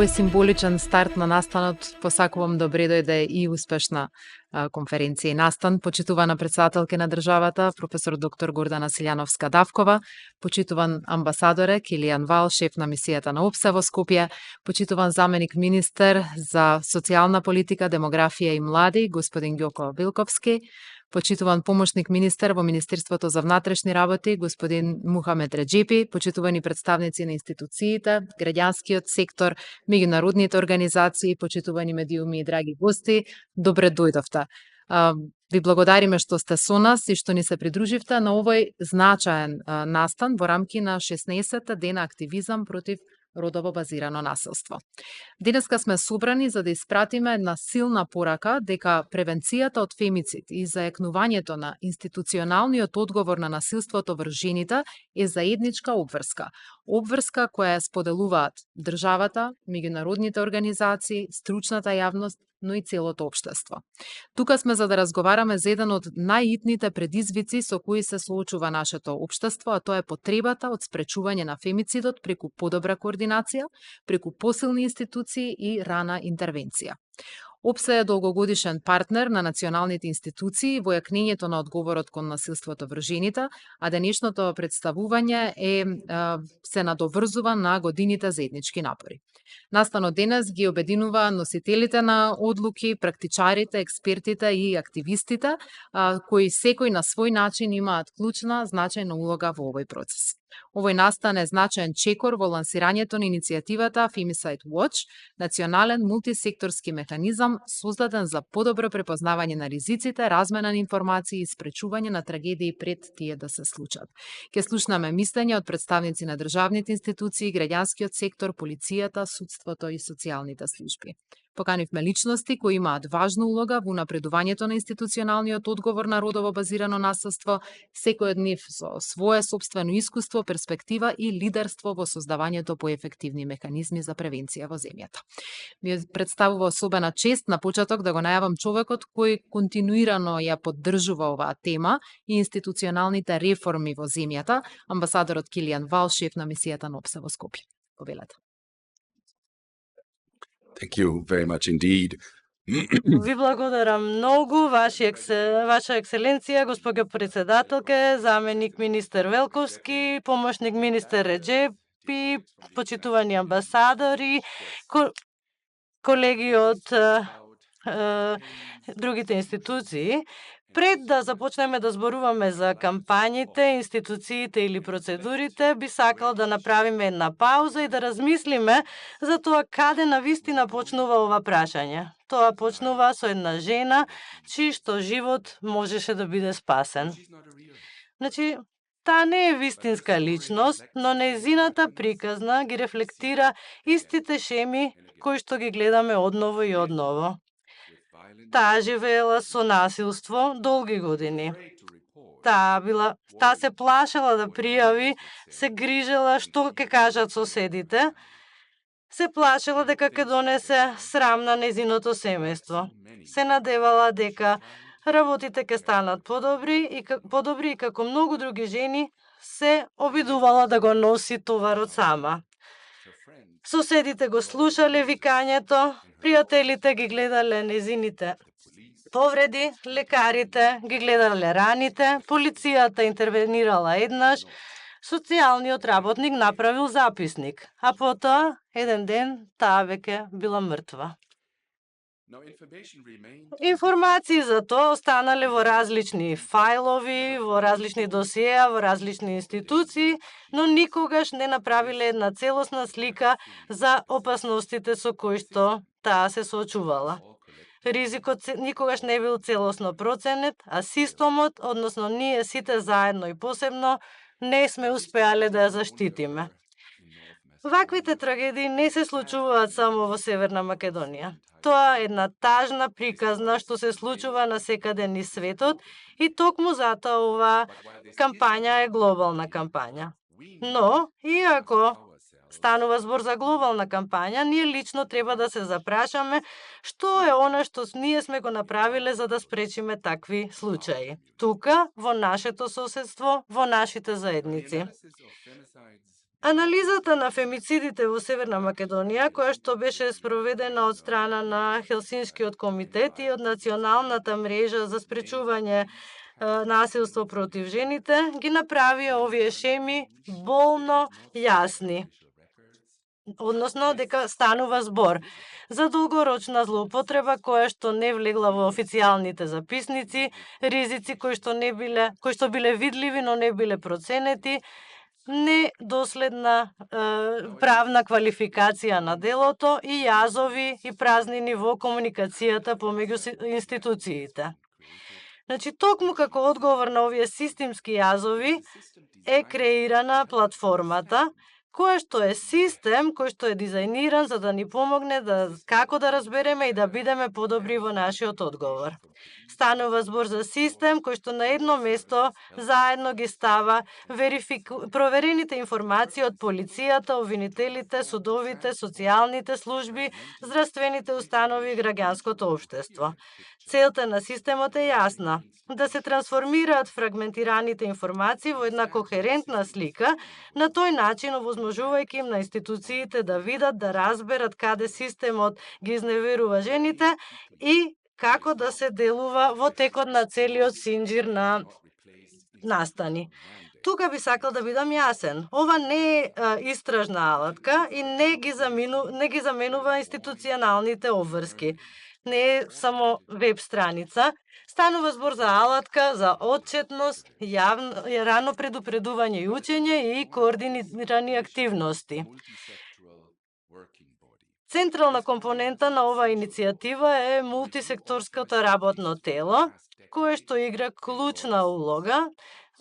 овој символичен старт на настанот посакувам добре дојде и успешна конференција и настан. Почитувана претседателка на државата, професор доктор Гордана Силјановска-Давкова, почитуван амбасадоре Килијан Вал, шеф на мисијата на ОПСЕ во Скопје, почитуван заменик министер за социјална политика, демографија и млади, господин Ѓоко Вилковски, почитуван помошник министер во Министерството за внатрешни работи, господин Мухамед Реджепи, почитувани представници на институциите, граѓанскиот сектор, меѓународните организации, почитувани медиуми и драги гости, добре дојдовте. Ви благодариме што сте со нас и што ни се придруживте на овој значаен настан во рамки на 16 дена активизам против родово базирано насилство. Денеска сме собрани за да испратиме една силна порака дека превенцијата од фемицид и зајакнувањето на институционалниот одговор на насилството врз жените е заедничка обврска. Обврска која ја споделуваат државата, меѓународните организации, стручната јавност, но и целото општество. Тука сме за да разговараме за еден од најитните предизвици со кои се соочува нашето општество, а тоа е потребата од спречување на фемицидот преку подобра координација, преку посилни институции и рана интервенција. ОПСЕ е долгогодишен партнер на националните институции во јакнењето на одговорот кон насилството врз жените, а денешното представување се надоврзува на годините заеднички напори. Настанот денес ги обединува носителите на одлуки, практичарите, експертите и активистите, кои секој на свој начин имаат клучна, значајна улога во овој процес. Овој настан е значаен чекор во лансирањето на иницијативата Femicide Watch, национален мултисекторски механизам создаден за подобро препознавање на ризиците, размена на информации и спречување на трагедии пред тие да се случат. Ке слушнаме мислење од представници на државните институции, граѓанскиот сектор, полицијата, судството и социјалните служби. Поканивме личности кои имаат важна улога во напредувањето на институционалниот одговор на родово базирано насилство, секој од нив со свое сопствено искуство, перспектива и лидерство во создавањето поефективни механизми за превенција во земјата. Ми представува особена чест на почеток да го најавам човекот кој континуирано ја поддржува оваа тема и институционалните реформи во земјата, амбасадорот Килијан Вал, шеф на мисијата на ОПСЕ во Скопје. Повелете. Thank you very much indeed. Ви благодарам многу, Ваша екселенција, госпоѓо председателке, заменик министер Велковски, помошник министер Реджепи, почитувани амбасадори, колеги од другите институции. Пред да започнеме да зборуваме за кампањите, институциите или процедурите, би сакал да направиме една пауза и да размислиме за тоа каде навистина почнува ова прашање. Тоа почнува со една жена, чиј што живот можеше да биде спасен. Значи, таа не е вистинска личност, но нејзината приказна ги рефлектира истите шеми кои што ги гледаме одново и одново. Таа живеела со насилство долги години. Таа се плашела да пријави, се грижела што ќе кажат соседите, се плашела дека ќе донесе срам на нејзиното семејство. Се надевала дека работите ќе станат подобри и како многу други жени се обидувала да го носи товарот сама. Соседите го слушале викањето, пријателите ги гледале нејзините повреди, лекарите ги гледале раните, полицијата интервенирала еднаш, социјалниот работник направил записник, а потоа, еден ден, таа веќе била мртва. Информации за тоа останале во различни фајлови, во различни досиеа, во различни институции, но никогаш не направиле една целосна слика за опасностите со кои што таа се соочувала. Ризикот никогаш не бил целосно проценет, а системот, односно ние сите заедно и посебно, не сме успеале да ја заштитиме. Ваквите трагедии не се случуваат само во Северна Македонија. Тоа е една тажна приказна што се случува насекаде низ светот и токму затоа оваа кампања е глобална кампања. Но, иако станува збор за глобална кампања, ние лично треба да се запрашаме што е она што ние сме го направиле за да спречиме такви случаи. Тука, во нашето соседство, во нашите заедници. Анализата на фемицидите во Северна Македонија, која што беше спроведена од страна на Хелсинскиот комитет и од Националната мрежа за спречување насилство против жените, ги направија овие шеми болно јасни. Односно дека станува збор за долгорочна злоупотреба која што не влегла во официјалните записници, ризици кои што биле видливи но не биле проценети, недоследна правна квалификација на делото и јазови и празнини во комуникацијата помеѓу институциите. Значи, токму како одговор на овие системски јазови е креирана платформата, која што е систем кој што е дизајниран за да ни помогне како да разбереме и да бидеме подобри во нашиот одговор. Станува збор за систем кој што на едно место заедно ги става проверените информации од полицијата, обвинителите, судовите, социјалните служби, здравствените установи и граѓанското општество. Целта на системот е јасна: да се трансформираат фрагментираните информации во една кохерентна слика, на тој начин овозможувајќи им на институциите да видат, да разберат каде системот ги изневерува жените и како да се делува во текот на целиот синџир на настани. Тука би сакал да бидам јасен. Ова не е истражна алатка и не ги заменува институционалните обврски. Не е само веб страница. Станува збор за алатка, за отчетност, рано предупредување и учење и координирани активности. Централна компонента на оваа иницијатива е мултисекторското работно тело, кое што игра клучна улога,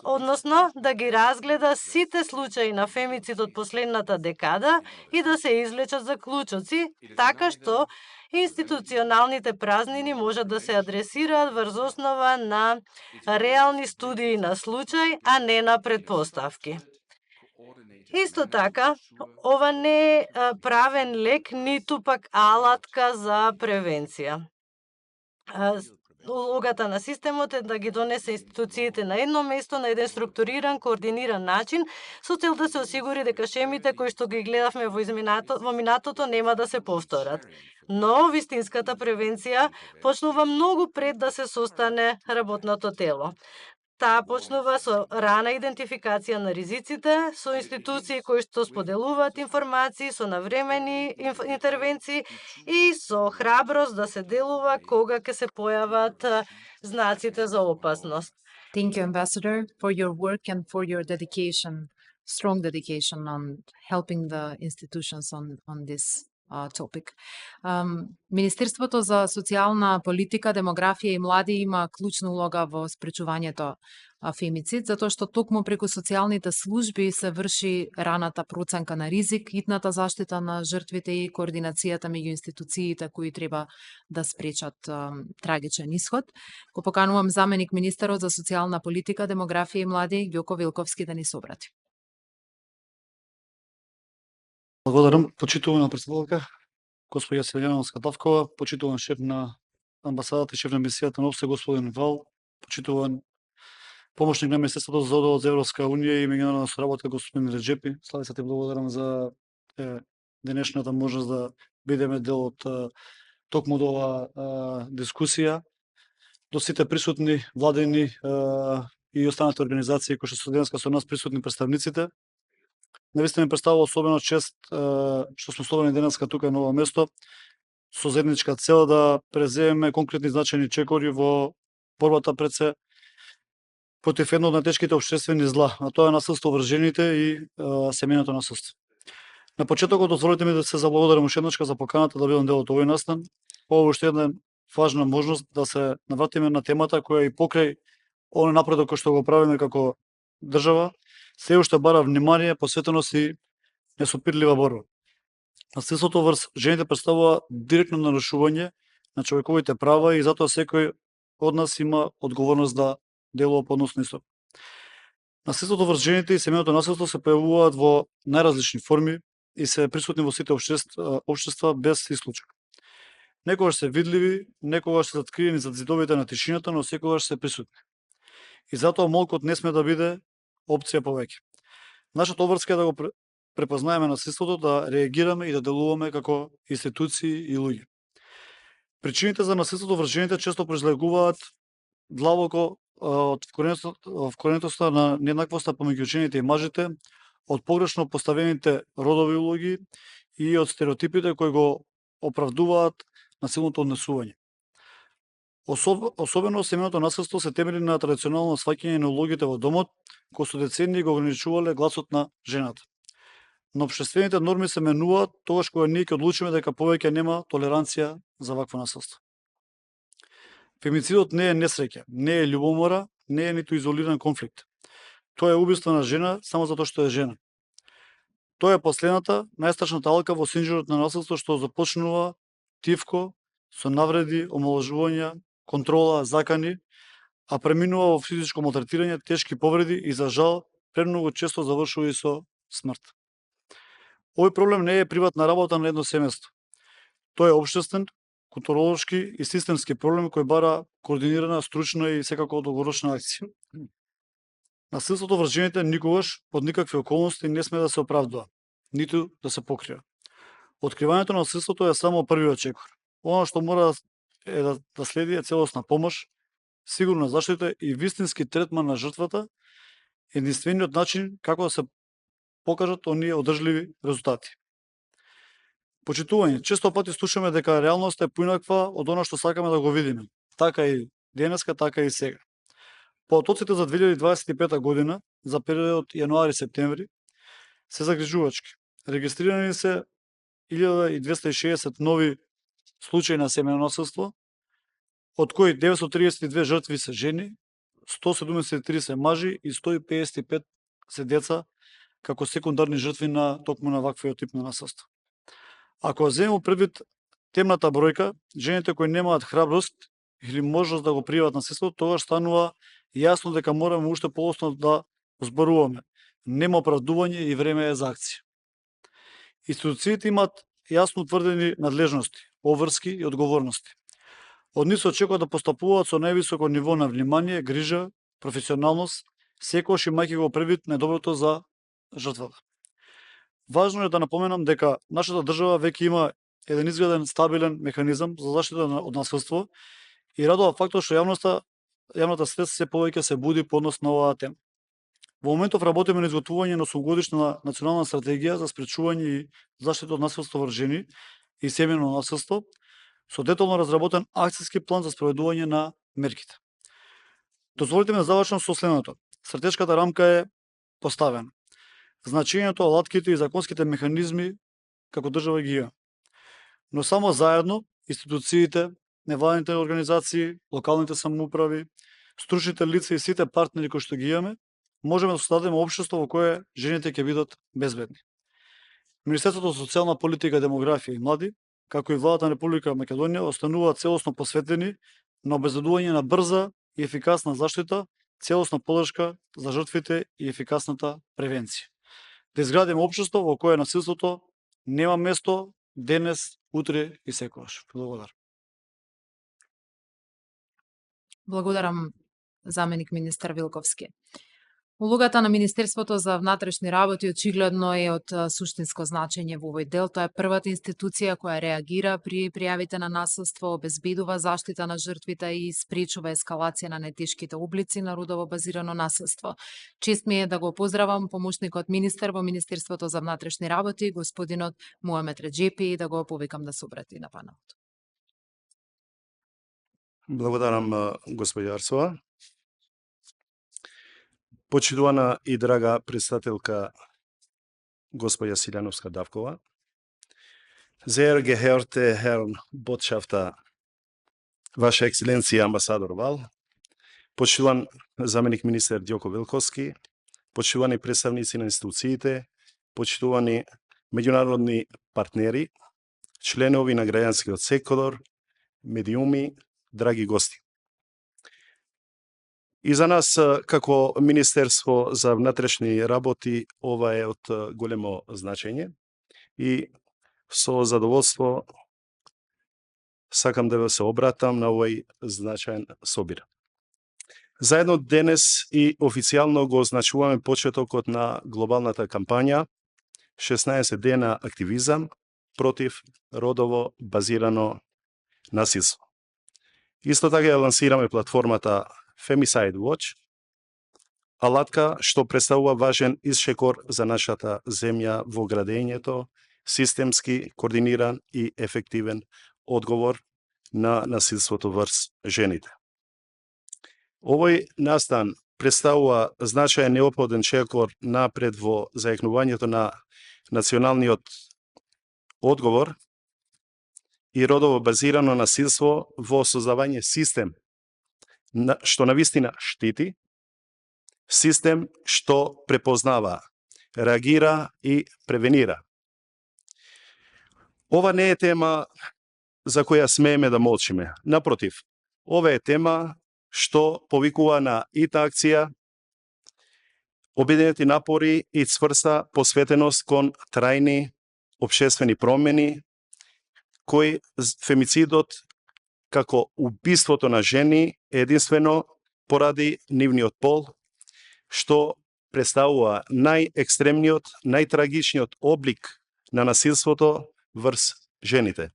односно да ги разгледа сите случаи на фемицид од последната декада и да се извлечат заклучоци, така што институционалните празнини можат да се адресираат врз основа на реални студии на случај, а не на предпоставки. Исто така, ова не е правен лек, ниту пак алатка за превенција. Улогата на системот е да ги донесе институциите на едно место, на еден структуриран, координиран начин, со цел да се осигури дека шемите кои што ги гледавме во минатото нема да се повторат. Но вистинската превенција почнува многу пред да се состане работното тело. Таа почнува со рана идентификација на ризиците, со институции кои што споделуваат информации, со навремени интервенции и со храброст да се делува кога ќе се појават знаците за опасност. Thank you, Ambassador, for your work and for your dedication, strong dedication on helping the institutions on this topic. Министерството за социјална политика, демографија и млади има клучна улога во спречувањето фемицид, затоа што токму преку социјалните служби се врши раната проценка на ризик, итната заштита на жртвите и координацијата меѓу институциите кои треба да спречат трагичен исход. Го поканувам заменик министерот за социјална политика, демографија и млади Ѓоко Вилковски да ни се обрати. Благодарам, почитувана председателка, госпоѓа Силјановска-Давкова, почитуван шеф на амбасадата и шеф на мисијата на ОВСЕ, господин Вал, почитуван помошник на Министерството за одбор за Европска унија и меѓународна соработка, господин Реджепи. Слави се ти благодарам за денешната можност да бидеме дел од токму од ова дискусија. До сите присутни владени и останати организации кои што се денеска со нас присутни представниците. Навистина ми представува особено чест што сме словени денеска тука на ова место со заедничка цел да преземеме конкретни значајни чекори во борбата пред се против едно од најтешките општествени зла, а тоа е насилство врз жените и семејното насилство. На почетокот дозволете ми да се заблагодарам уште еднаш за поканата да бидам дел од овој настан. Ова уште една важна можност да се навратиме на темата која и покрај оној напредок кој што го правиме како држава, се уште бара внимание, посветеност и несопирлива борба. Насилството врз жените представува директно нарушување на човековите права и затоа секој од нас има одговорност да делува по однос на исто. Насилството врз жените и семејното насилство се појавуваат во најразлични форми и се присутни во сите општества без исклучок. Некогаш се видливи, некогаш се заткриени зад зидовите на тишината, но секогаш се присутни. И затоа молкот не сме да биде опција повеќе. Нашата обврска е да го препознаеме насилството, да реагираме и да делуваме како институции и луѓе. Причините за насилството врз жените често произлегуваат длабоко од вкоренетоста на нееднаквоста помеѓу жените и мажите, од погрешно поставените родови улоги и од стереотипите кои го оправдуваат насилното однесување. Особено семејното насилство се темели на традиционално сваќање на улогите во домот, кои со децении го ограничувале гласот на жената. Но општествените норми се менуваат тогаш кога ние ќе одлучиме дека повеќе нема толеранција за вакво насилство. Фемицидот не е несреќа, не е љубомора, не е ниту изолиран конфликт. Тоа е убиство на жена само затоа што е жена. Тоа е последната, најстрашната алка во синџирот на насилство што започнува тивко, со навреди, омалажувања, контрола, закани, а преминува во физичко малтретирање, тешки повреди и за жал премногу често завршува и со смрт. Овој проблем не е приватна работа на едно семејство. Тој е општествен, културолошки и системски проблем кој бара координирана, стручна и секако долгорочна акција. Насилството врз жените никогаш, под никакви околности, не сме да се оправдува, ниту да се покрива. Откривањето на насилството е само првиот чекор. Она што мора е да следи е целосна помош, сигурна заштита и вистински третман на жртвата, единствениот начин како да се покажат оние одржливи резултати. Почитување, често пати слушаме дека реалноста е поинаква од она што сакаме да го видиме. Така и денеска, така и сега. По отоците за 2025 година, за периодот јануари-септември, се загрижувачки. Регистрирани се 1260 нови случаи на семејно насилство, од кои 932 жртви се жени, 173 се мажи и 155 се деца како секундарни жртви на токму на ваквиот тип на насилство. Ако земеме предвид темната бројка, жените кои немаат храброст или можност да го пријават насилството, тогаш станува јасно дека мораме уште поосновно да зборуваме. Нема оправдување и време е за акција. Институциите имаат јасно утврдени надлежности, обврски и одговорности. Од нив се очекува да постапуваат со највисоко ниво на внимание, грижа, професионалност, секогаш имајќи го предвид најдоброто за жртвата. Важно е да напоменам дека нашата држава веќе има еден изграден стабилен механизам за заштита од насилство и радува фактот што јавната свест се повеќе се буди по однос на оваа тема. Во моментов работиме на изготвување на 8-годишна национална стратегија за спречување и заштита од насилство врз жени и семејно насилство, со детално разработен акцијски план за спроведување на мерките. Дозволите ме да завршам со следното. Стратешката рамка е поставена. Значењето, алатките и законските механизми како држава ги има. Но само заедно институциите, невладините организации, локалните самоуправи, стручните лица и сите партнери кои што ги имаме, можеме да создадеме општество во кое жените ќе бидат безбедни. Министерството за социјална политика, демографија и млади, како и владата на Република Македонија, остануваат целосно посветени на обезбедување на брза и ефикасна заштита, целосна поддршка за жртвите и ефикасната превенција. Да изградиме општество во кое насилството нема место денес, утре и секогаш. Благодарам. Благодарам, заменик министар Вилковски. Улогата на Министерството за внатрешни работи очигледно е од суштинско значење во овој дел. Тоа е првата институција која реагира при пријавите на насилство, обезбедува заштита на жртвите и спречува ескалација на најтешките облици на родово базирано насилство. Чест ми е да го поздравам помошникот министер во Министерството за внатрешни работи, господинот Муамет Реджепи, и да го повикам да се обрати на панелот. Благодарам, господја Арсова. Почитувана и драга председателка господја Силјановска-Давкова, sehr geehrte Herren Botschafter, Ваша Екселенција амбасадор Вал, почитуван заменик министер Ѓоко Вилковски, почитувани представници на институциите, почитувани меѓународни партнери, членови на граѓанскиот сектор, медиуми, драги гости. И за нас, како Министерство за внатрешни работи, ова е од големо значење и со задоволство сакам да се обратам на овој значаен собир. Заедно денес и официјално го означуваме почетокот на глобалната кампања 16 дена активизам против родово базирано насилство. Исто така ја лансираме платформата Femicide Watch, алатка што представува важен исчекор за нашата земја во градењето, системски, координиран и ефективен одговор на насилството врз жените. Овој настан представува значаен неопходен чекор напред во зајакнувањето на националниот одговор и родово базирано насилство во создавање систем што навистина штити, систем што препознава, реагира и превенира. Ова не е тема за која смееме да молчиме. Напротив, ова е тема што повикува на итна акција, обединети напори и цврста посветеност кон трајни општествени промени, кој фемицидот како убиството на жени единствено поради нивниот пол, што представува најекстремниот, најтрагичниот облик на насилството врз жените.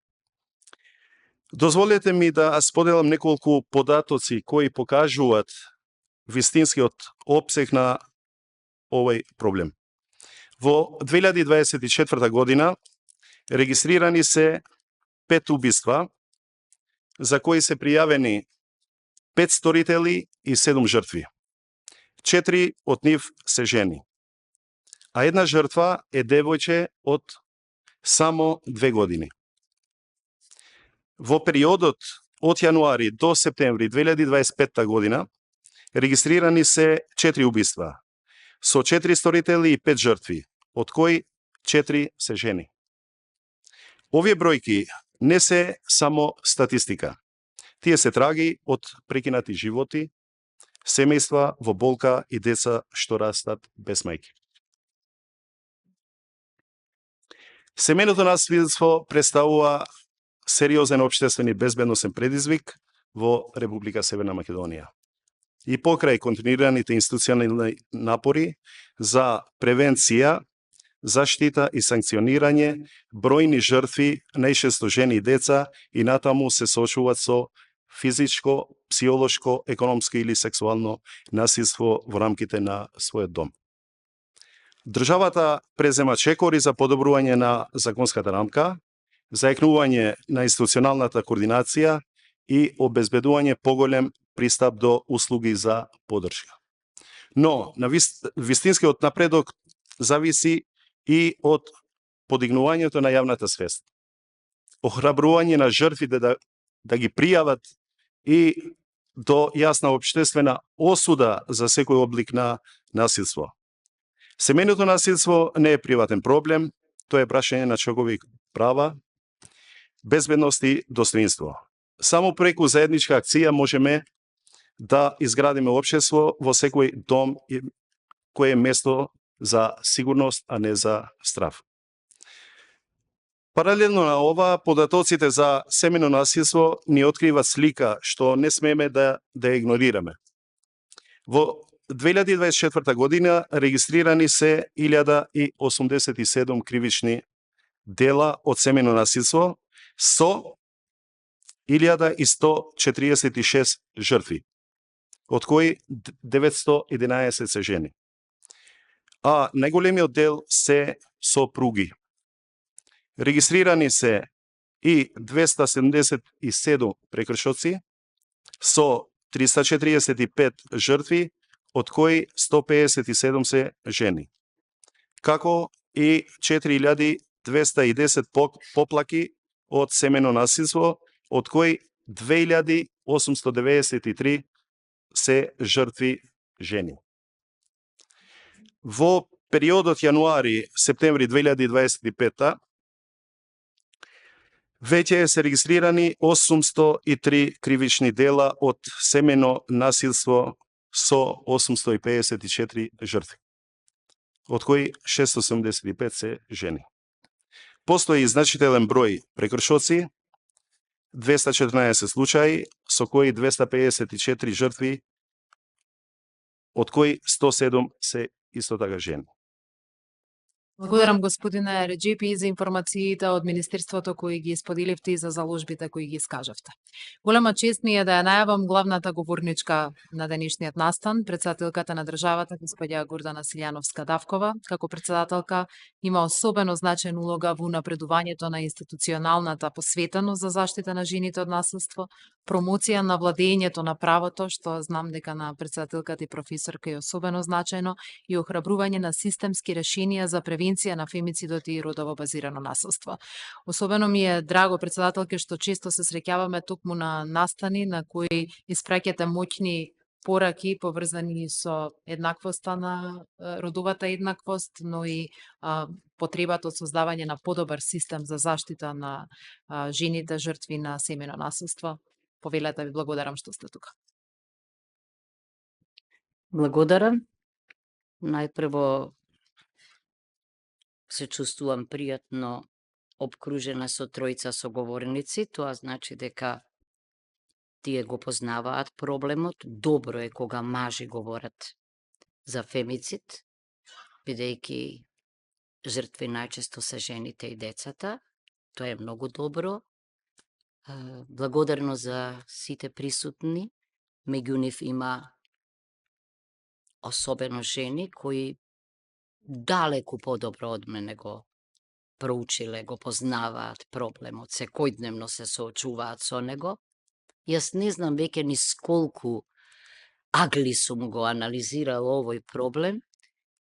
Дозволете ми да споделам неколку податоци кои покажуваат вистинскиот опсег на овој проблем. Во 2024 година регистрирани се 5 убиства, за кои се пријавени 5 сторители и 7 жртви. 4 од нив се жени, а една жртва е девојче од само 2 години. Во периодот од јануари до септември 2025 година регистрирани се 4 убиства, со 4 сторители и 5 жртви, од кои 4 се жени. Овие бројки не се само статистика. Тие се траги од прекинати животи, семејства во болка и деца што растат без мајки. Семејното насилство представува сериозен општествен и безбедносен предизвик во Република Северна Македонија. И покрај континуираните институционални напори за превенција, заштита и санкционирање, бројни жртви, најчесто жени и деца, и натаму се соочуваат со физичко, психолошко, економско или сексуално насилство во рамките на својот дом. Државата презема чекори за подобрување на законската рамка, зајакнување на институционалната координација и обезбедување поголем пристап до услуги за поддршка. Но на вистинскиот напредок зависи и од подигнувањето на јавната свест, охрабрување на жртвите да ги пријават и до јасна општествена осуда за секој облик на насилство. Семејното насилство не е приватен проблем, тоа е прашање на човекови права, безбедност и достоинство. Само преку заедничка акција можеме да изградиме општество во секој дом кој е место за сигурност, а не за страв. Паралелно на ова, податоците за семејно насилство ни откриваат слика што не смееме да игнорираме. Во 2024 година регистрирани се 1087 кривични дела од семејно насилство со 1146 жртви, од кои 911 се жени. А најголемиот дел се сопруги. Регистрирани се и 277 прекршоци со 345 жртви, од кои 157 се жени, како и 4210 поплаки од семејно насилство, од кои 2893 се жртви жени. Во периодот јануари-септември 2025 веќе се регистрирани 803 кривични дела од семејно насилство со 854 жртви, од кои 675 се жени. Постои и значителен број прекршоци, 214 случаи, со кои 254 жртви, од кои 107 се исто така жени. Благодарам господине Реджепи за информациите од Министерството кои ги споделивте и за заложбите кои ги искажавте. Голема чест ми е да ја најавам главната говорничка на денешниот настан, председателката на државата, господја Гордана Силјановска-Давкова. Како председателка има особено значајна улога во унапредувањето на институционалната посветеност за заштита на жените од насилство, промоција на владењето на правото, што знам дека на председателката и професорка е особено значајно, и охрабрување на системски решенија за превенција на фемицидот и родово базирано насилство. Особено ми е драго, председателке, што често се среќаваме токму на настани на кои испраќате моќни пораки поврзани со еднаквоста на родовата еднаквост, но и потребата од создавање на подобар систем за заштита на жените жртви на семено насилство. Повелете, ви благодарам што сте тука. Благодарам. Најпрво се чувствувам пријатно обкружена со тројца соговорници. Тоа значи дека тие го познаваат проблемот. Добро е кога мажи говорат за фемицид, бидејќи жртви најчесто се жените и децата. Тоа е многу добро. Благодарно за сите присутни. Меѓу нив има особено жени кои далеку подобро од мене го проучиле, го познаваат проблемот, секојдневно се соочуваат со него. Јас не знам веќе ни сколку агли сум го анализирал овој проблем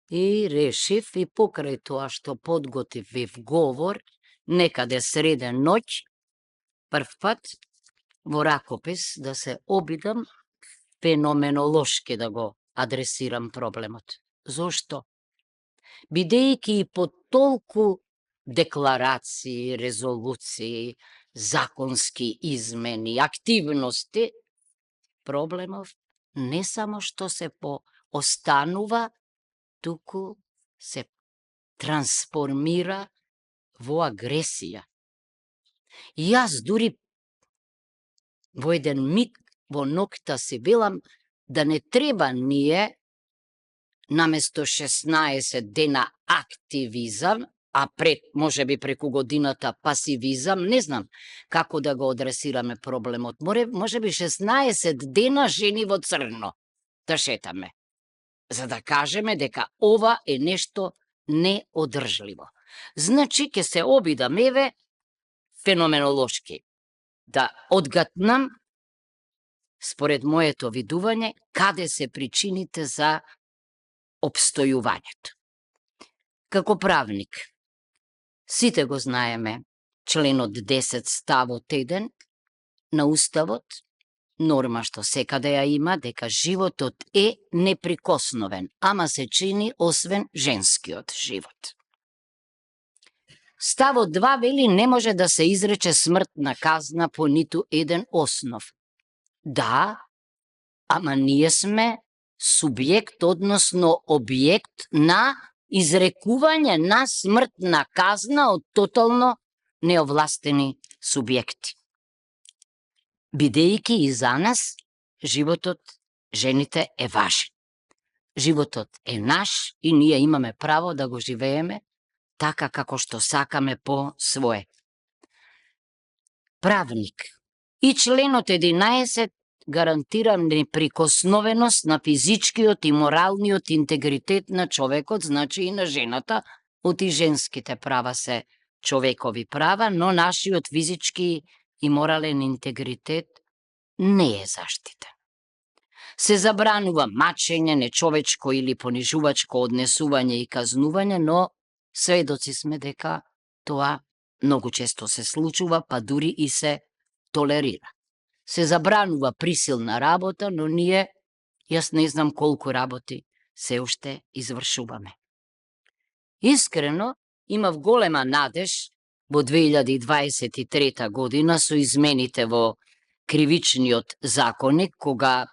и решив и покрај тоа што подготвив говор, некаде среде ноќ, прв пат во ракопис да се обидам феноменолошки да го адресирам проблемот. Зошто? Бидејќи и по толку декларации, резолуции, законски измени, активности, проблемов не само што се поостанува, туку се трансформира во агресија. Јас дури во еден миг во ноќта си велам да не треба ние наместо 16 дена активизам, а пред, може би преку годината пасивизам, не знам како да го адресираме проблемот. Може би 16 дена жени во црно да шетаме, за да кажеме дека ова е нешто неодржливо. Значи, ќе се обидам, еве, феноменолошки, да одгатнам, според моето видување, каде се причините за обстојувањето. Како правник, сите го знаеме членот 10 ставот 1 на Уставот, норма што секаде ја има, дека животот е неприкосновен, ама се чини освен женскиот живот. Ставот 2 вели не може да се изрече смртна казна по ниту еден основ. Да, ама ние сме субјект, односно објект на изрекување на смртна казна од тотално неовластени субјекти. Бидејќи и за нас животот, жените е важен. Животот е наш и ние имаме право да го живееме така како што сакаме по свое. Правник. И членот 11 гарантира неприкосновеност на физичкиот и моралниот интегритет на човекот, значи и на жената, од и женските права се човекови права, но нашиот физички и морален интегритет не е заштитен. Се забранува мачење, нечовечко или понижувачко однесување и казнување, но сведоци сме дека тоа многу често се случува, па дури и се толерира. Се забранува присилна работа, но ние, јас не знам колку работи се уште извршуваме. Искрено, имав голема надеж во 2023 година со измените во кривичниот законник, кога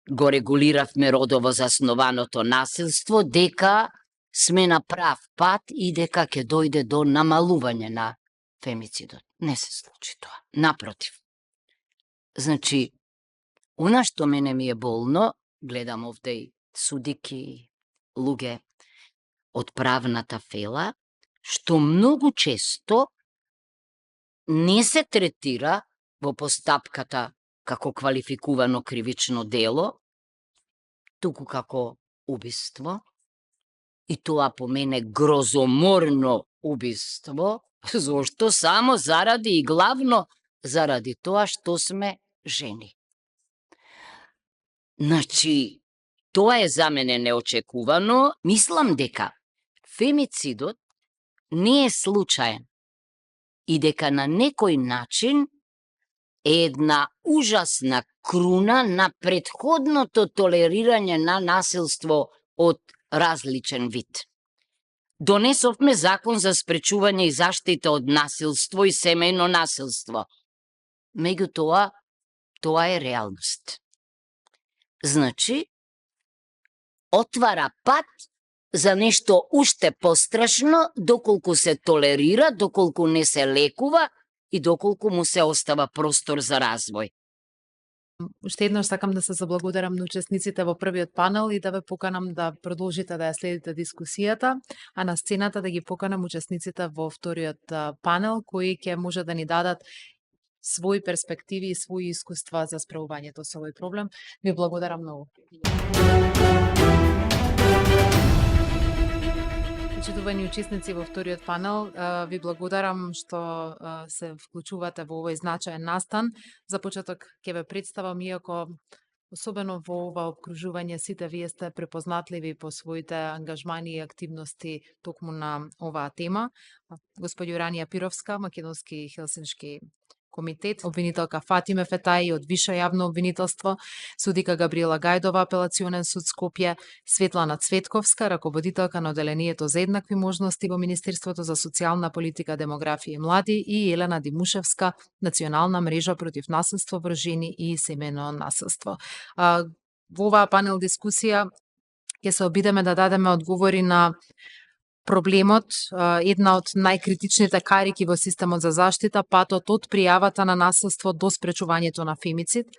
го регулиравме родово заснованото насилство, дека сме на прав пат и дека ќе дојде до намалување на фемицидот. Не се случи тоа. Напротив. Значи, она што мене ми е болно, гледам овде и судики, луѓе од правната фела, што многу често не се третира во постапката како квалификувано кривично дело, туку како убиство, и тоа по мене грозоморно убиство, зошто само заради и главно заради тоа што сме жени. Значи, тоа е за мене неочекувано. Мислам дека фемицидот не е случаен и дека на некој начин е една ужасна круна на претходното толерирање на насилство од различен вид. Донесовме закон за спречување и заштита од насилство и семејно насилство. Меѓутоа, тоа е реалност. Значи, отвара пат за нешто уште пострашно, доколку се толерира, доколку не се лекува и доколку му се остава простор за развој. Уште еднаш сакам да се заблагодарам на учесниците во првиот панел и да ве поканам да продолжите да ја следите дискусијата, а на сцената да ги поканам учесниците во вториот панел, кои ќе може да ни дадат своји перспективи и своји искуства за справувањето со овој проблем. Ви благодарам многу. Почитувани учесници во вториот панел, ви благодарам што се вклучувате во овој значаен настан. За почеток ќе ве представам, иако особено во ова обкружување сите вие сте препознатливи по своите ангажмани и активности токму на оваа тема. Господја Јуранија Пировска, Македонски Хелсиншки комитет, обвинителка Фатиме Фетаи од Висше јавно обвинителство, судика Габриела Гајдова, Апелационен суд Скопје, Светлана Цветковска, раководителка на Оделението за еднакви можности во Министерството за социјална политика, демографија и млади, и Елена Димушевска, Национална мрежа против насилство врз жени и семејно насилство. Во оваа панел дискусија ќе се обидеме да дадеме одговори на проблемот, една од најкритичните карики во системот за заштита, патот од пријавата на насилство до спречувањето на фемицид.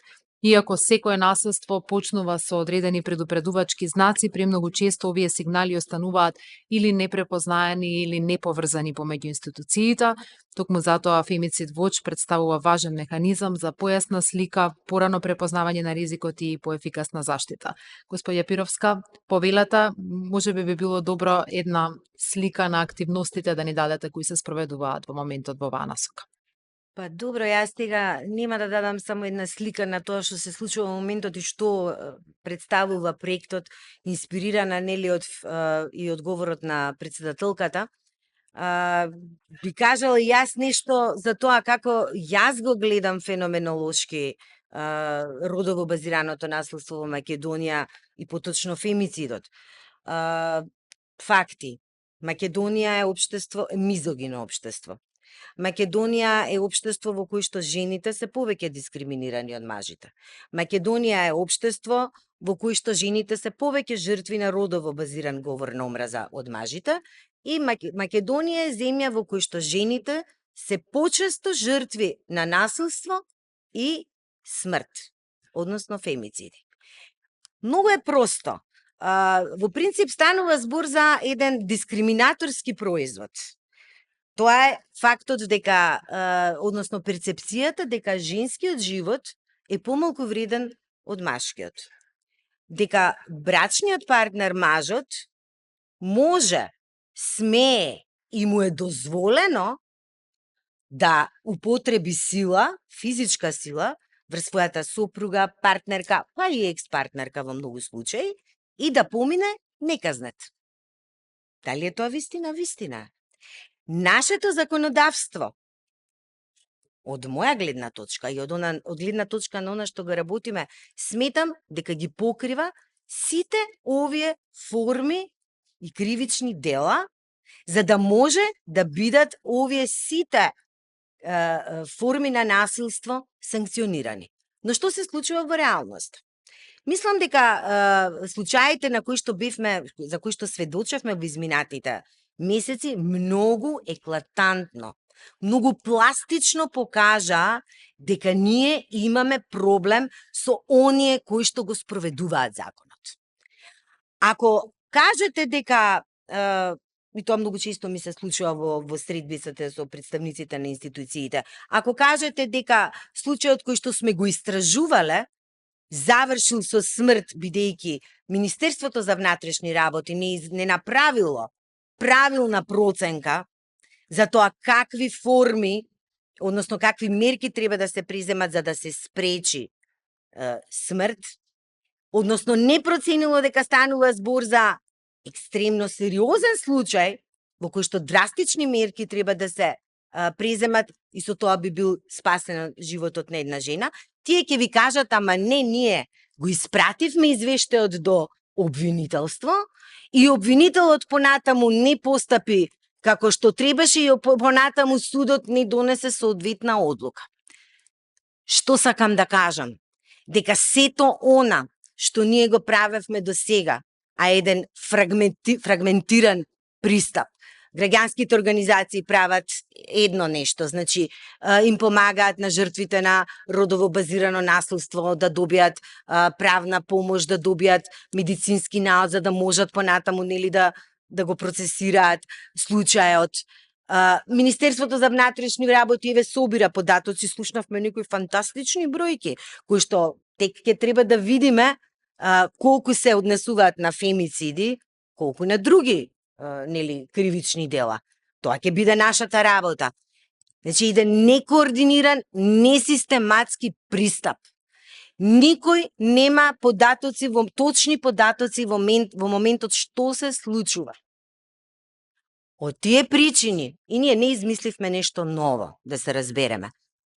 Иако секое насилство почнува со одредени предупредувачки знаци, премногу често овие сигнали остануваат или непрепознаени или неповрзани помеѓу институциите. Токму затоа Femicide Watch представува важен механизам за појасна слика, порано препознавање на ризикот и поефикасна заштита. Господја Пировска, повелата, можеби би било добро една слика на активностите да ни дадете кои се спроведуваат во моментот во оваа насока. Па добро, јас сега нема да дадам само една слика на тоа што се случува во моментот и што представува проектот, инспирирана нели од и од говорот на председателката. Би кажала јас нешто за тоа како јас го гледам феноменолошки родово базираното насилство во Македонија и поточно фемицидот. Факти. Македонија е општество, мизогино општество. Македонија е општество во кој што жените се повеќе дискриминирани од мажите. Македонија е општество во кој што жените се повеќе жртви на родово базиран говор на омраза од мажите и Македонија е земја во кој што жените се почесто жртви на насилство и смрт, односно фемициди. Многу е просто. Во принцип станува збор за еден дискриминаторски производ. Тоа е фактот дека, односно перцепцијата дека женскиот живот е помалку вреден од машкиот. Дека брачниот партнер, мажот, може, смее и му е дозволено да употреби сила, физичка сила, врз својата сопруга, партнерка, па и екс-партнерка во многу случаи, и да помине неказнет. Дали е тоа вистина? Вистина. Нашето законодавство, од моја гледна точка и од гледна точка на она што го работиме, сметам дека ги покрива сите овие форми и кривични дела, за да може да бидат овие сите форми на насилство санкционирани. Но што се случува во реалност? Мислам дека случаите на кои што бевме, за кои што сведочевме во изминатите месеци, многу еклатантно, многу пластично покажа дека ние имаме проблем со оние кои што го спроведуваат законот. Ако кажете дека и тоа многу често ми се случува во средбисите со представниците на институциите. Ако кажете дека случајот кој што сме го истражувале завршил со смрт, бидејќи Министерството за внатрешни работи не направило правилна проценка за тоа какви форми, односно какви мерки треба да се преземат за да се спречи смрт, односно не проценило дека станува збор за екстремно сериозен случај во кој што драстични мерки треба да се преземат и со тоа би бил спасен животот на една жена, тие ќе ви кажат, ама не, ние го испративме извештајот до обвинителство и обвинителот понатаму не постапи како што требаше и понатаму судот не донесе соодветна одлука. Што сакам да кажам? Дека сето она што ние го правевме до сега, а еден фрагментиран пристап. Граѓанските организации прават едно нешто, значи им помагаат на жртвите на родово базирано насилство да добијат правна помош, да добијат медицински наод за да можат понатаму нели да го процесираат случајот. Министерството за внатрешни работи еве собира податоци, слушнавме некои фантастични бројки кои што тек ќе треба да видиме колку се однесуваат на фемициди, колку на други нели кривични дела. Тоа ќе биде нашата работа. Значи еден некоординиран, несистематски пристап. Никој нема податоци, точни податоци во моментот што се случува. Од тие причини, и ние не измисливме нешто ново, да се разбереме.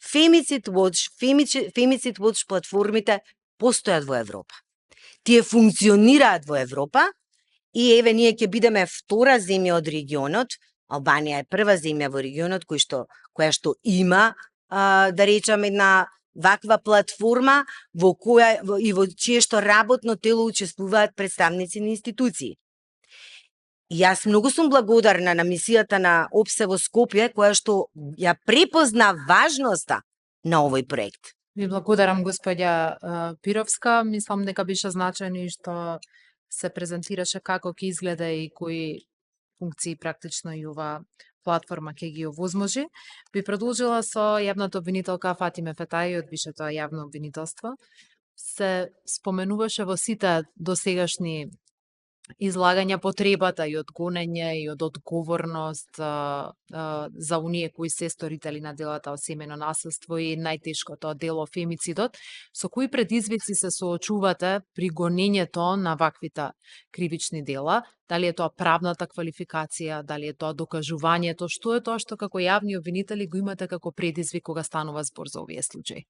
Femicide Watch платформите постојат во Европа. Тие функционираат во Европа и еве ние ќе бидеме втора земја од регионот. Албанија е прва земја во регионот која што има да речеме една ваква платформа во која и во чие што работно тело учествуваат представници на институции. И јас многу сум благодарна на мисијата на ОПСЕ во Скопје која што ја препозна важноста на овој проект. Ви благодарам, господја Пировска. Мислам дека беше значајно и што се презентираше како ќе изгледа и кои функции практично и ова платформа ќе ги овозможи. Би продолжила со јавната обвинителка Фатиме Фетаи од Вишето јавно обвинителство. Се споменуваше во сите досегашни излагања потребата и од гонење и од одговорност за оние кои се сторители на делата од семејно насилство и најтешкото дело фемицидот. Со кои предизвици се соочувате при гонењето на ваквите кривични дела? Дали е тоа правната квалификација, дали е тоа докажувањето? Што е тоа што како јавни обвинители го имате како предизвик кога станува збор за овие случаи?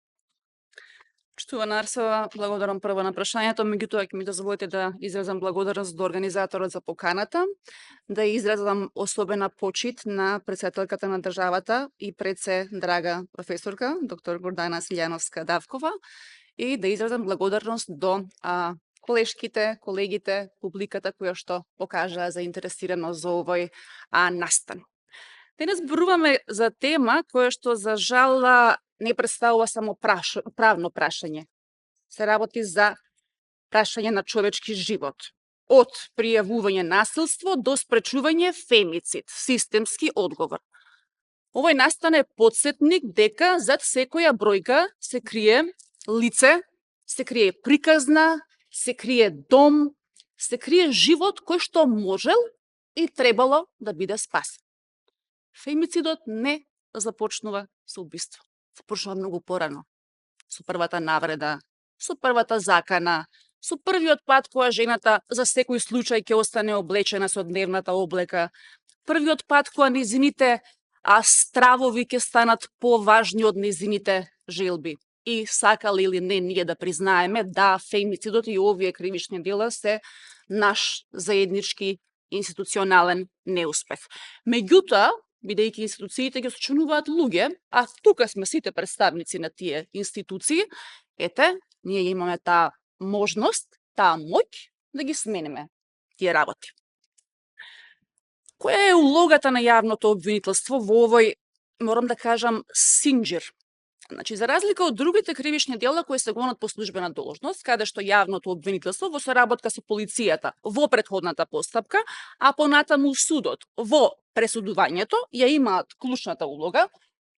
Почитувана Арсова, благодарам прво на прашањето, меѓутоа ќе ми дозволите да изразам благодарност до организаторот за поканата, да изразам особена почит на претседателката на државата и пред се драга професорка, доктор Гордана Силјановска-Давкова, и да изразам благодарност до колешките, колегите, публиката која што покажаа заинтересираност за овој настан. Денес зборуваме за тема која што за жал не представува само правно прашање. Се работи за прашање на човечки живот. Од пријавување насилство до спречување фемицид, системски одговор. Овој настан е потсетник дека зад секоја бројка се крие лице, се крие приказна, се крие дом, се крие живот кој што можел и требало да биде спасен. Фемицидот не започнува со убиство. Започнува многу порано. Со првата навреда, со првата закана, со првиот пат која жената за секој случај ќе остане облечена со дневната облека, првиот пат која незините стравови ќе станат поважни од незините желби. И сакали или не ние да признаеме, да, фемицидот и овие кривични дела се наш заеднички институционален неуспех. Меѓутоа, бидејќи институциите ги сочинуваат луѓе, а тука сме сите представници на тие институции, ние имаме таа можност, таа моќ да ги смениме тие работи. Која е улогата на јавното обвинителство во овој, морам да кажам, синџир Значи, за разлика од другите кривични дела кои се гонат по службена должност, каде што јавното обвинителство во соработка со полицијата во претходната постапка, а понатаму судот во пресудувањето ја имаат клучната улога,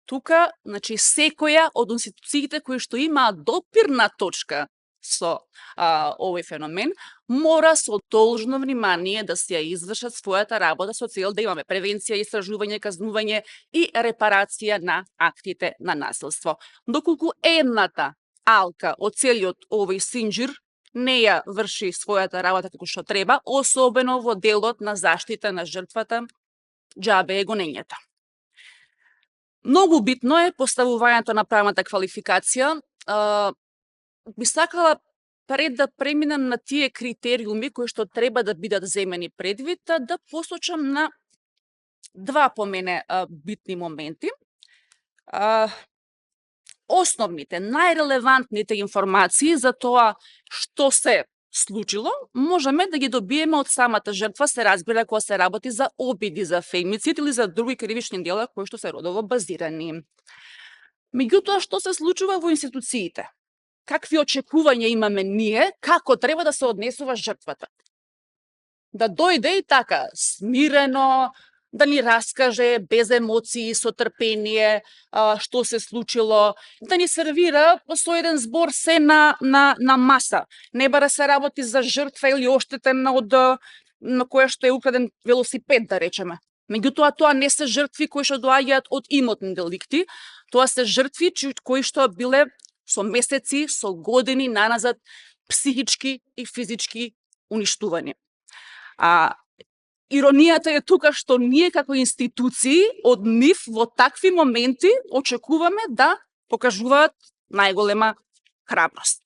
тука, значи, секоја од институциите кои што имаат допирна точка со овој феномен, мора со должно внимание да се ја извршат својата работа со цел да имаме превенција, истражување, казнување и репарација на актите на насилство. Доколку едната алка од целиот овој синџир не ја врши својата работа како што треба, особено во делот на заштита на жртвата, џабе е гонењето. Многу битно е поставувањето на правната квалификација. Би сакала пред да преминам на тие критериуми кои што треба да бидат земени предвид, да посочам на два по мене битни моменти. Основните, најрелевантните информации за тоа што се случило, можеме да ги добиеме од самата жртва, се разбира кога се работи за обиди за фемицид или за други кривични дела кои што се родово базирани. Меѓутоа, што се случува во институциите? Какви очекувања имаме ние, како треба да се однесува жртвата? Да дојде и така, смирено, да ни раскаже без емоции, со трпение, што се случило, да ни сервира со еден збор се на маса. Не бара се работи за жртва или оштетен од на која што е украден велосипед, да речеме. Меѓутоа, тоа не се жртви кои што доаѓаат од имотни деликти, тоа се жртви кои што биле со месеци, со години наназад психички и физички уништувани. Иронијата е тука што ние како институции од нив во такви моменти очекуваме да покажуваат најголема храброст.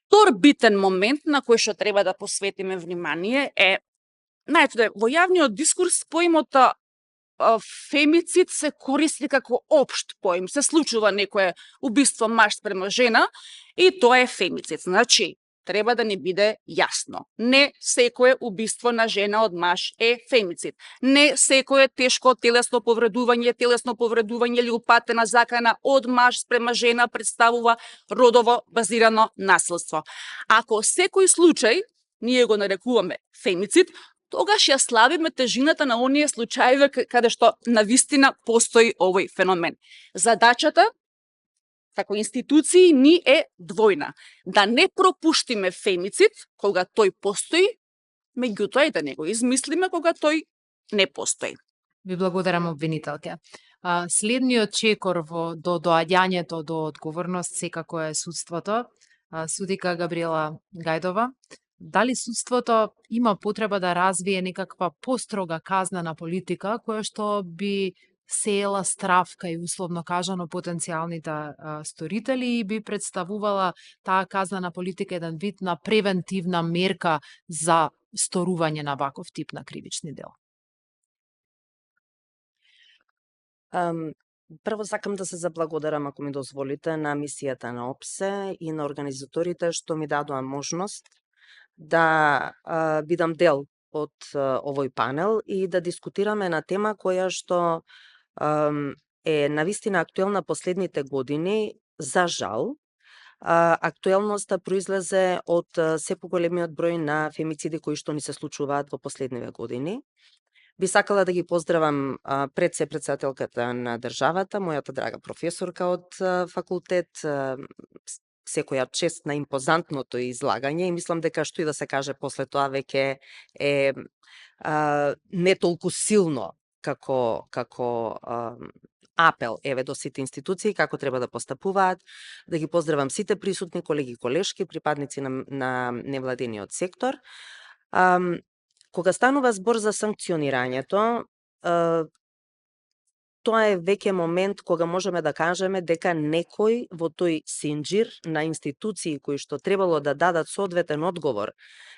Втор битен момент на кој што треба да посветиме внимание е, знаете, во јавниот дискурс поимот фемицид се користи како општ поим. Се случува некое убиство маж спрема жена и тоа е фемицид. Значи, треба да ни биде јасно. Не секое убиство на жена од маж е фемицид. Не секое тешко телесно повредување или упатена закана од маж спрема жена представува родово базирано насилство. Ако секој случај ние го нарекуваме фемицид, тогаш ја слабиме тежината на оние случаи каде што навистина постои овој феномен. Задачата како институции ни е двојна. Да не пропуштиме фемицид кога тој постои, меѓутоа и да не го измислиме кога тој не постои. Ви благодарам, обвинителке. Следниот чекор до доаѓањето до одговорност секако е судството. Судика Габриела Гајдова, дали судството има потреба да развие некаква построга казнена политика која што би сеела страв кај условно кажано потенцијалните сторители и би представувала таа казнена политика еден вид на превентивна мерка за сторување на ваков тип на кривични дела? Прво сакам да се заблагодарам, ако ми дозволите, на мисијата на ОПСЕ и на организаторите што ми дадоа можност да бидам дел од овој панел и да дискутираме на тема која што е навистина актуелна последните години. За жал, актуелноста произлезе од се поголемиот број на фемициди кои што ни се случуваат во последниве години. Би сакала да ги поздравам пред се претседателката на државата, мојата драга професорка од факултет, секоја чест на импозантното излагање и мислам дека што и да се каже после тоа веќе е не толку силно како апел до сите институции како треба да постапуваат, да ги поздравам сите присутни колеги и колешки, припадници на невладиниот сектор. Кога станува збор за санкционирањето, тоа е веќе момент кога можеме да кажеме дека некој во тој синџир на институции кои што требало да дадат соодветен одговор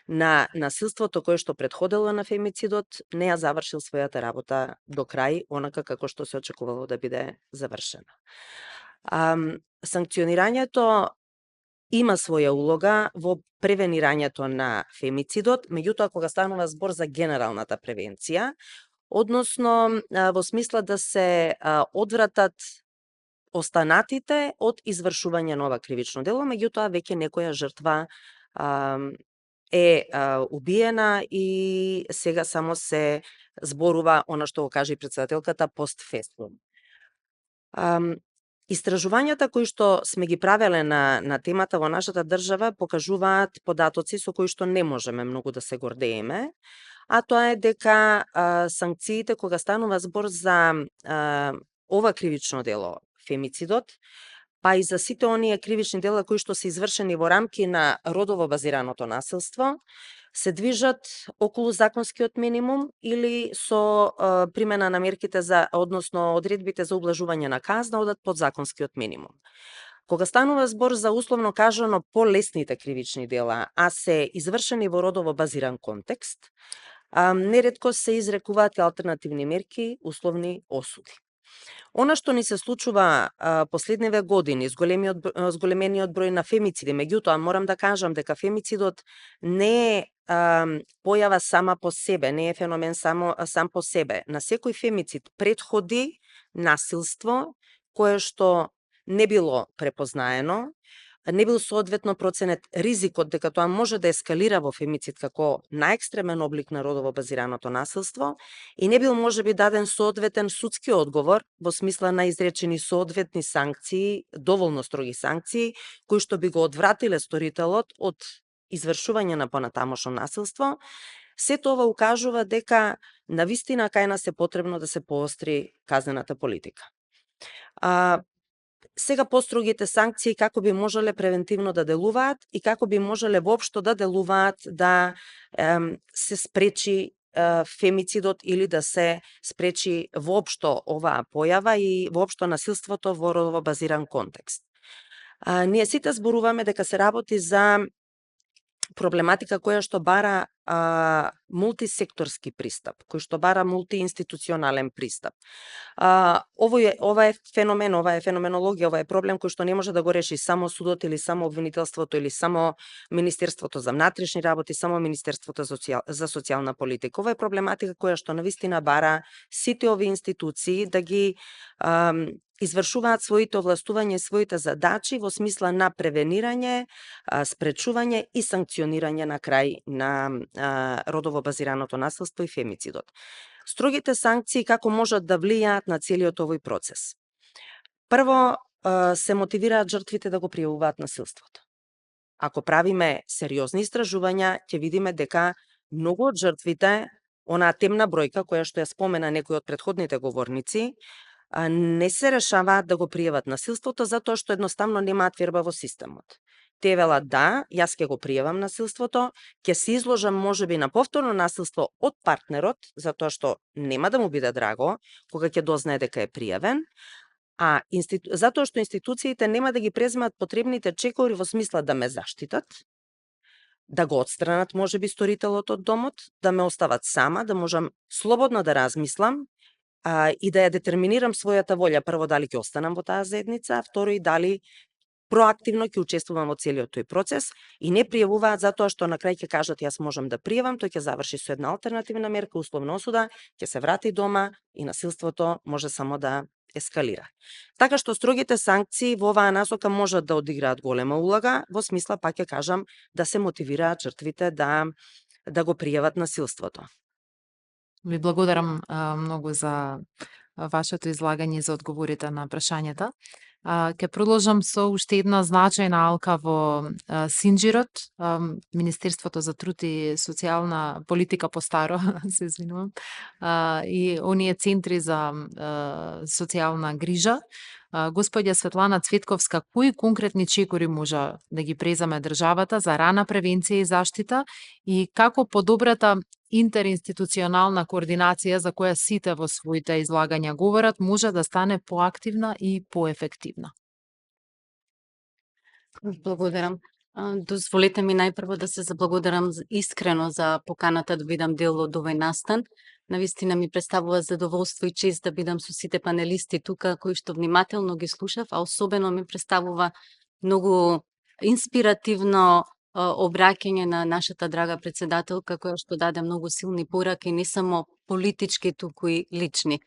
на насилството кое што предходело на фемицидот, не ја завршил својата работа до крај, онака како што се очекувало да биде завршена. Санкционирањето има своја улога во превенирањето на фемицидот, меѓутоа кога станува збор за генералната превенција, односно во смисла да се одвратат останатите од извршување на ова кривично дело, меѓутоа веќе некоја жртва е убиена и сега само се зборува она што го кажа и претседателката постфестум. Истражувањата кои што сме ги правеле на темата во нашата држава покажуваат податоци со кои што не можеме многу да се гордееме, а тоа е дека санкциите кога станува збор за ова кривично дело, фемицидот, па и за сите оние кривични дела кои што се извршени во рамки на родово базираното насилство, се движат околу законскиот минимум или со примена на мерките односно одредбите за ублажување на казна одат под законскиот минимум. Кога станува збор за условно кажано полесните кривични дела, а се извршени во родово базиран контекст, неретко се изрекуваат алтернативни мерки, условни осуди. Она што ни се случува последниве години, зголемениот број на фемициди, меѓутоа морам да кажам дека фемицидот не е појава сама по себе, не е феномен сам по себе. На секој фемицид претходи насилство кое што не било препознаено, не бил соодветно проценет ризикот дека тоа може да ескалира во фемицид како најекстремен облик на родово базираното насилство и не бил можеби даден соодветен судски одговор во смисла на изречени соодветни санкции, доволно строги санкции, кои што би го одвратиле сторителот од извршување на понатамошно насилство. Сето ова укажува дека навистина кај нас е потребно да се поостри казнената политика. Сега построгите санкции како би можеле превентивно да делуваат и како би можеле воопшто да делуваат да се спречи фемицидот или да се спречи воопшто оваа појава и воопшто насилството во родово базиран контекст. Ние сите зборуваме дека се работи за проблематика која што бара мултисекторски пристап, кој што бара мултиинституционален пристап. Ова е феномен, ова е феноменологија, ова е проблем кој што не може да го реши само судот или само обвинителството или само Министерството за внатрешни работи, само Министерството за социјална политика. Ова е проблематика која што навистина бара сите овие институции да ги извршуваат своите овластувања и своите задачи во смисла на превенирање, спречување и санкционирање на крај на родово базираното насилство и фемицидот. Строгите санкции како можат да влијаат на целиот овој процес? Прво, се мотивираат жртвите да го пријавуваат насилството. Ако правиме сериозни истражувања, ќе видиме дека многу од жртвите, онаа темна бројка која што ја спомена некој од претходните говорници, не се решаваат да го пријават насилството затоа што едноставно немаат верба во системот. Те велат да, јас ќе го пријавам насилството, ќе се изложам можеби на повторно насилство од партнерот, затоа што нема да му биде драго кога ќе дознае дека е пријавен, затоа што институциите нема да ги преземат потребните чекори во смисла да ме заштитат, да го отстранат можеби сторителот од домот, да ме остават сама, да можам слободно да размислам и да ја детерминирам својата волја, прво дали ќе останам во таа заедница, а второ и дали проактивно ќе учествувам во целиот тој процес и не пријавуваат затоа што на крај ќе кажат јас можам да пријавам, тој ќе заврши со една алтернативна мерка, условна осуда, ќе се врати дома и насилството може само да ескалира. Така што строгите санкции во оваа насока можат да одиграат голема улога, во смисла, пак ќе кажам, да се мотивираат жртвите да го пријават насилството. Ви благодарам многу за вашето излагање и за одговорите на прашањата. Ке продолжам со уште една значајна алка во Синџирот, Министерството за труд и социјална политика постаро, се извинувам, и оние центри за социјална грижа. Господја Светлана Цветковска, кои конкретни чекори може да ги преземе државата за рана превенција и заштита и како подобрата интеринституционална координација за која сите во своите излагања говорат може да стане поактивна и поефективна? Благодарам. Дозволете ми најпрво да се заблагодарам искрено за поканата да бидам дел од овој настан. Навистина ми представува задоволство и чест да бидам со сите панелисти тука кои што внимателно ги слушав, а особено ми представува многу инспиративно обраќање на нашата драга председателка која што даде многу силни пораки, не само политички, туку и лични.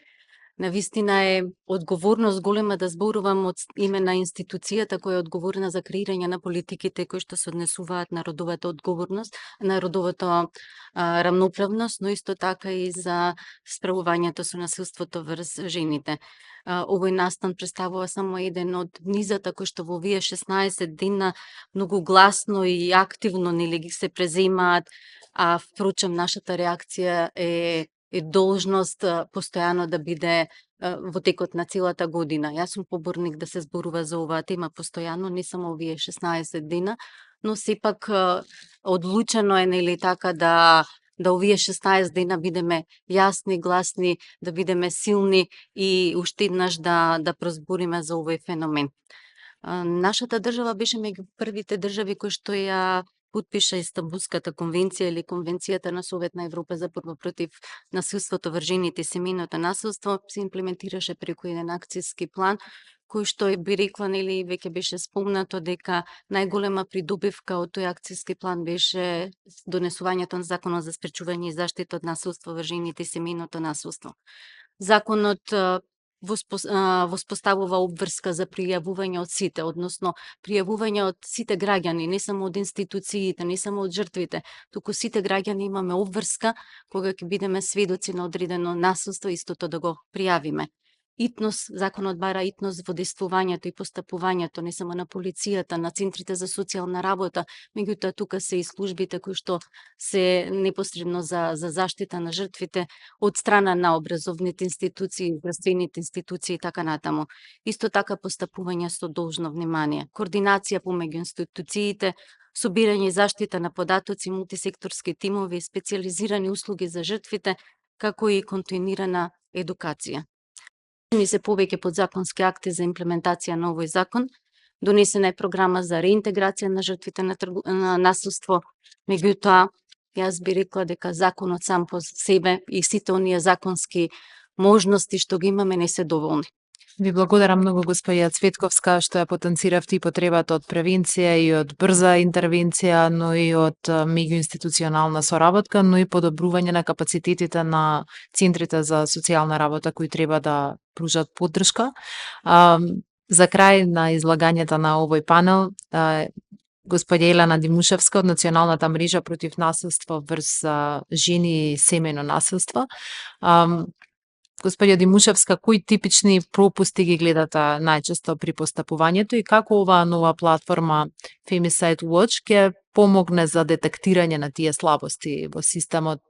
Навистина е одговорност голема да зборувам од име на институцијата која е одговорна за креирање на политиките кои што се однесуваат на родовата одговорност, на родовата рамноправност, но исто така и за справувањето со насилството врз жените. Овој настан представува само еден од низата кој што во овие 16 дена многу гласно и активно нели ги се преземаат, а впрочем нашата реакција е должност постојано да биде во текот на целата година. Јас сум поборник да се зборува за оваа тема постојано, не само овие 16 дена, но сепак одлучено е нели така да овие 16 дена бидеме јасни, гласни, да бидеме силни и уште еднаш да прозбориме за овој феномен. Нашата држава беше меѓу првите држави кои што ја потпиша Истанбулската конвенција или Конвенцијата на Совет на Европа за борба против насилството врз жените и семејното насилство, се имплементираше преку еден акцијски план кој што би рекла, нели, веќе беше спомнато дека најголема придобивка од тој акцијски план беше донесувањето на Законот за спречување и заштита од насилство врз жените и семејното насилство. Законот воспоставува обврска за пријавување од сите, односно пријавување од сите граѓани, не само од институциите, не само од жртвите, туку сите граѓани имаме обврска кога ќе бидеме сведоци на одредено насилство, истото да го пријавиме. Итнос, законот бара итнос во действувањето и постапувањето не само на полицијата, на центрите за социјална работа, меѓутоа тука се и службите кои што се непосредно за заштита на жртвите од страна на образовните институции, здравствените институции и така натаму. Исто така постапување со должно внимание, координација помеѓу институциите, собирање и заштита на податоци, мултисекторски тимови, специјализирани услуги за жртвите, како и континуирана едукација. Ни се повеќе подзаконски акти за имплементација на овој закон. Донесена е програма за реинтеграција на жртвите на насилство. Меѓутоа, јас би рекла дека законот сам по себе и сите оние законски можности што ги имаме не се доволни. Ви благодарам многу, господја Цветковска, што ја потенциравте и потребата од превенција и од брза интервенција, но и од меѓуинституционална соработка, но и подобрување на капацитетите на центрите за социјална работа кои треба да пружат поддршка. За крај на излагањето на овој панел, господја Елена Димушевска од Националната мрежа против насилство врз жени и семејно насилство. Господја Димушевска, кои типични пропусти ги гледате најчесто при постапувањето и како оваа нова платформа Femicide Watch ќе помогне за детектирање на тие слабости во системот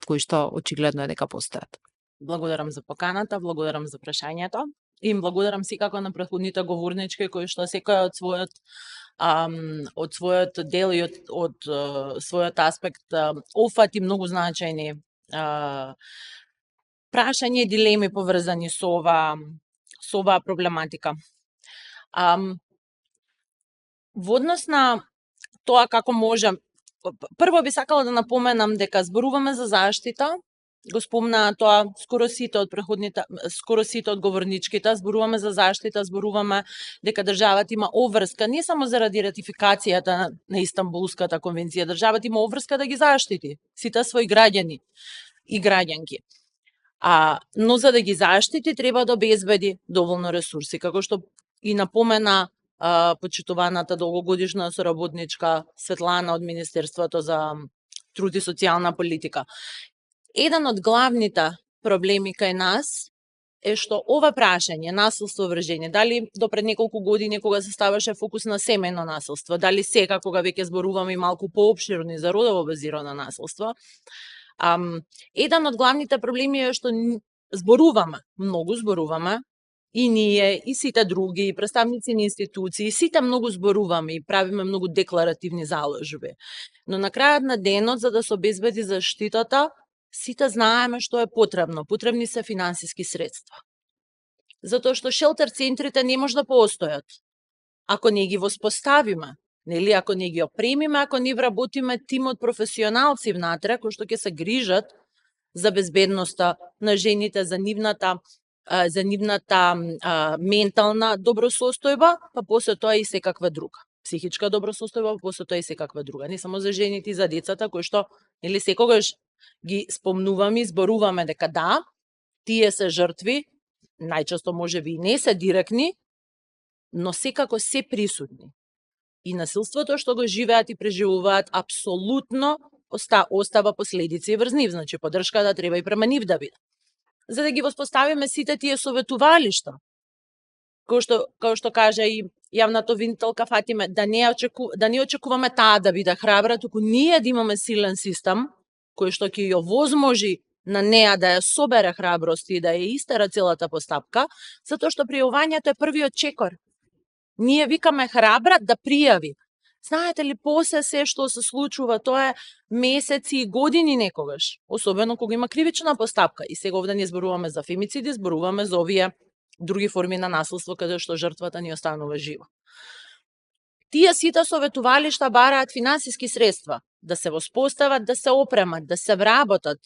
кои што очигледно е дека постојат? Благодарам за поканата, благодарам за прашањето и им благодарам секако на претходните говорнички кои што секоја од својот дел и од својот аспект офати многу значајни прашања и дилеми поврзани со оваа проблематика. Во однос на тоа како може, прво би сакала да напоменам дека зборуваме за заштита, го спомнаа тоа скоро сите од говорничките, зборуваме за заштита, зборуваме дека државата има обврска не само заради ратификацијата на Истанбулската конвенција, државата има обврска да ги заштити сите своји граѓани и граѓанки. Но за да ги заштити треба да обезбеди доволно ресурси, како што и напомена почитуваната долгогодишна соработничка Светлана од Министерството за труд и социјална политика. Еден од главните проблеми кај нас е што ова прашање, насилство врз жени, дали до пред неколку години кога се ставаше фокус на семејно насилство, дали сега кога веќе зборуваме и малку поопширно за родово базирано насилство, еден од главните проблеми е што зборуваме, многу зборуваме, и ние, и сите други, и представници на институции, сите многу зборуваме и правиме многу декларативни заложби. Но на крајот на денот, за да се обезбеди заштитата, сите знаеме што е потребно. Потребни се финансиски средства. Затоа што шелтер центрите не може да постојат ако не ги воспоставиме. Нели, ако не ги опремиме, ако не вработиме тим од професионалци внатре, кои што ќе се грижат за безбедноста на жените, за нивната ментална добросостојба, па после тоа и секаква друга. Психичка добросостојба, па после тоа и секаква друга. Не само за жените и за децата, кои што нели секогаш ги спомнуваме и зборуваме дека да, тие се жртви, најчесто можеби и не се директни, но секако се присутни. И насилството што го живеат и преживуваат апсолутно остава последици врз нив, значи поддршката треба и према нив да биде. За да ги воспоставиме сите тие советувалишта, кој што кажа и јавната обвинителка Фатиме, да не очекуваме таа да биде храбра, туку ние да имаме силен систем кој што ќе ја овозможи на неа да ја собере храброст и да ја истера целата постапка, затоа што пријавувањето е првиот чекор. Ние викаме храбра да пријави. Знаете ли, после се што се случува, тоа е месеци и години некогаш, особено кога има кривична постапка. И сега овде не зборуваме за фемициди, зборуваме за овие други форми на насилство каде што жртвата ни останува жива. Тие сите советувалишта бараат финансиски средства да се воспостават, да се опремат, да се вработат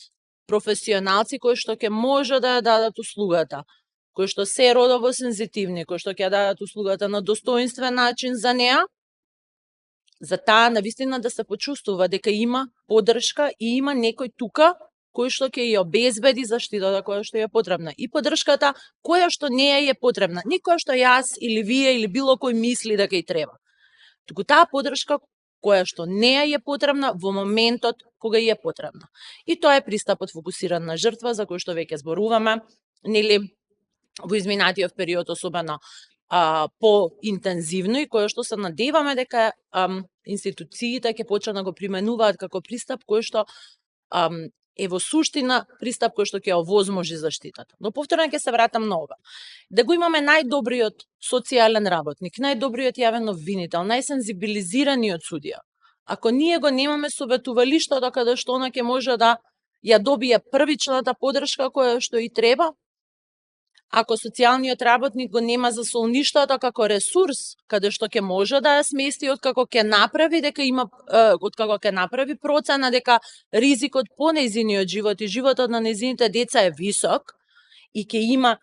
професионалци кои што ќе може да ја дадат услугата, кои што се родово сензитивни, кои што ќе дадат услугата на достоинствен начин за неа, за таа навистина да се почувствува дека има поддршка и има некој тука кој што ќе ја обезбеди заштитата која што е потребна и поддршката која што не е потребна, не која што јас или вие или било кој мисли дека ја треба. Туку таа поддршка која што не е потребна во моментот кога е потребна. И тоа е пристапот фокусиран на жртва за кој што веќе зборуваме, нели во изминатиот период особено по-интензивно и кое што се надеваме дека институциите ќе почнат да го применуваат како пристап кој што е во суштина пристап кој што ќе овозможи заштитата. Но повторно ќе се вратам на ова. Да го имаме најдобриот социјален работник, најдобриот јавен обвинител, најсензибилизираниот судија. Ако ние го немаме советувалиштето каде што она ќе може да ја добие првичната поддршка која што и треба, ако социјалниот работник го нема за солништото како ресурс, каде што ќе може да ја смести откако ќе направи дека има откако ќе направи процена дека ризикот по нејзиниот живот и животот на нејзините деца е висок и ќе има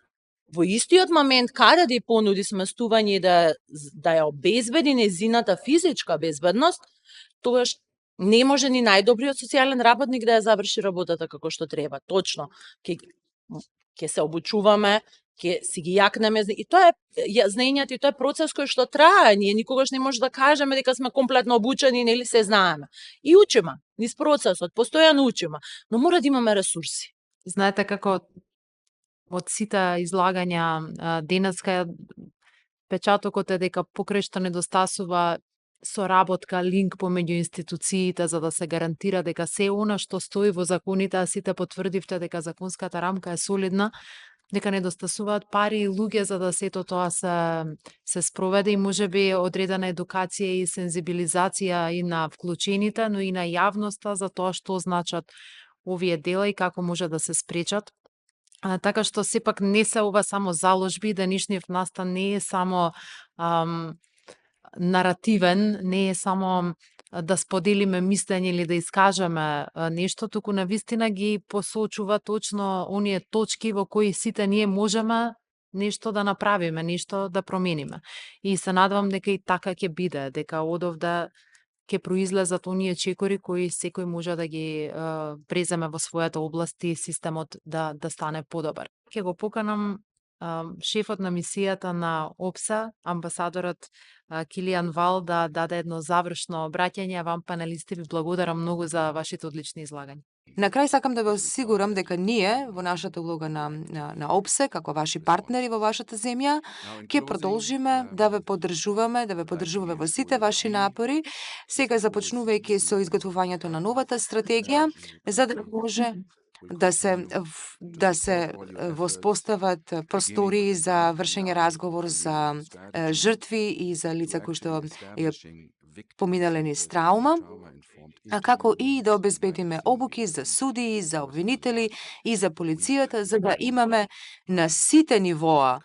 во истиот момент каде да ја понуди сместување и да ја обезбеди нејзината физичка безбедност, тогаш не може ни најдобриот социјален работник да ја заврши работата како што треба. Точно, ќе се обучуваме, ќе си ги јакнеме, и тоа е знаењето и тоа е процес кој што трае, ние никогаш не може да кажеме дека сме комплетно обучени или се знаеме. И учиме, низ процесот, постојано учиме, но мора да имаме ресурси. Знаете како од сите излагања денеска печатокот е дека покрај што недостасува соработка, линк помеѓу институциите за да се гарантира дека се она што стои во законите, а сите потврдивте дека законската рамка е солидна, дека недостасуваат пари и луѓе за да сето тоа се спроведе и можеби одредена едукација и сензибилизација и на вклучените, но и на јавноста за тоа што значат овие дела и како може да се спречат. Така што сепак не се ова само заложби, денешниот настан не е само наративен, не е само да споделиме мислење или да искажеме нешто, туку навистина ги посочува точно оние точки во кои сите ние можеме нешто да направиме, нешто да промениме. И се надевам дека и така ќе биде, дека одовде ќе произлезат оние чекори кои секој може да ги преземе во својата област и системот да стане подобар. Ќе го поканам шефот на мисијата на ОПСЕ, амбасадорот Килијан Вал, да даде едно завршно обраќање. Вам, панелисти, ви благодарам многу за вашите одлични излагања. На крај сакам да ве осигурам дека ние во нашата улога на ОПСЕ, како ваши партнери во вашата земја, ќе продолжиме да ве поддржуваме во сите ваши напори, сега започнувајќи со изготвувањето на новата стратегија, за да може да се воспостават простори за вршење разговор за жртви и за лица кои што поминале низ траума, а како и да обезбедиме обуки за судии, за обвинители и за полицијата, за да имаме на сите нивоа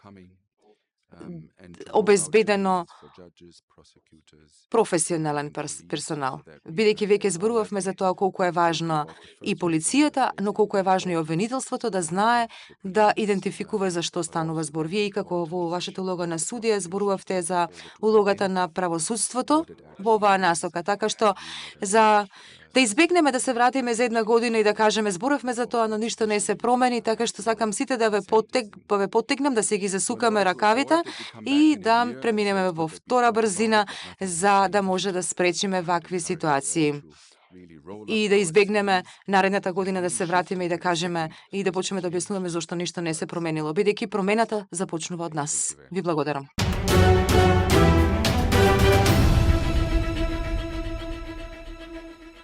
обезбедено професионален персонал. Бидејќи веќе зборувавме за тоа колку е важна и полицијата, но колку е важно и обвинителството да знае да идентификува за што станува збор. Вие и како во вашата улога на судија зборувавте за улогата на правосудството во оваа насока, така што за да избегнеме да се вратиме за една година и да кажеме зборовме за тоа, но ништо не се промени, така што сакам сите да ве поттегнам да се ги засукаме ракавите и да преминеме во втора брзина за да може да спречиме вакви ситуации. И да избегнеме наредната година да се вратиме и да кажеме и да почнеме да објаснуваме зошто ништо не се променило, бидејќи промената започнува од нас. Ви благодарам.